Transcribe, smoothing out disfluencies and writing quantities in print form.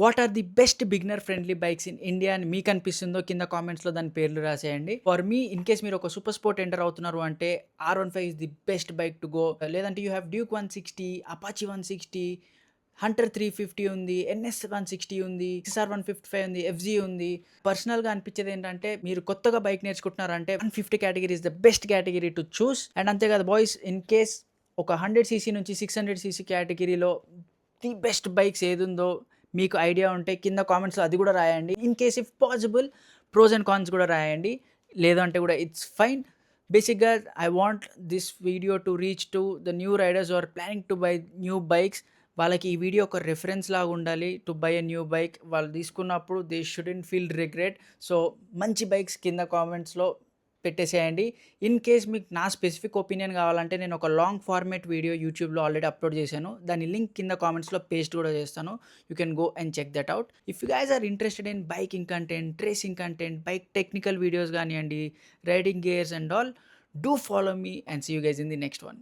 What are the best beginner friendly bikes in India అని మీకు అనిపిస్తుందో కింద కామెంట్స్లో దాని పేర్లు రాసేయండి. ఫర్ మీ ఇన్ కేస్ మీరు ఒక సూపర్ స్పోర్ట్ ఎంటర్ అవుతున్నారు అంటే R15 is the best bike to go. లేదంటే you have Duke 160, Apache 160, Hunter 350 ఉంది, NS 160 ఉంది, XR 155 ఉంది, FZ ఉంది. పర్సనల్గా అనిపించేది ఏంటంటే మీరు కొత్తగా బైక్ నేర్చుకుంటున్నారంటే 150 category is the best category to choose. And అంతేకాదు బాయ్స్, ఇన్ కేస్ ఒక 100cc నుంచి 600cc కేటగిరీలో ది బెస్ట్ బైక్స్ ఏది ఉందో మీకు ఐడియా ఉంటే కింద కామెంట్స్లో అది కూడా రాయండి. In case if possible pros and cons కూడా రాయండి. లేదంటే కూడా ఇట్స్ ఫైన్. బేసిక్గా I want this video to reach to the new riders are planning to buy new bikes. వాళ్ళకి ఈ వీడియో ఒక రెఫరెన్స్ లాగా ఉండాలి to buy a new bike. వాళ్ళు తీసుకున్నప్పుడు they shouldn't feel regret. So మంచి బైక్స్ కింద కామెంట్స్లో పెట్టేసేయండి. ఇన్ కేస్ మీకు నా స్పెసిఫిక్ ఒపీనియన్ కావాలంటే నేను ఒక లాంగ్ ఫార్మేట్ వీడియో యూట్యూబ్లో ఆల్రెడీ అప్లోడ్ చేశాను. దాని లింక్ కింద కామెంట్స్లో పేస్ట్ కూడా చేస్తాను. You can go and check that out. If you guys are interested in biking content, racing content, bike technical videos కానివ్వండి, riding gears and all, do follow me and see you guys in the next one.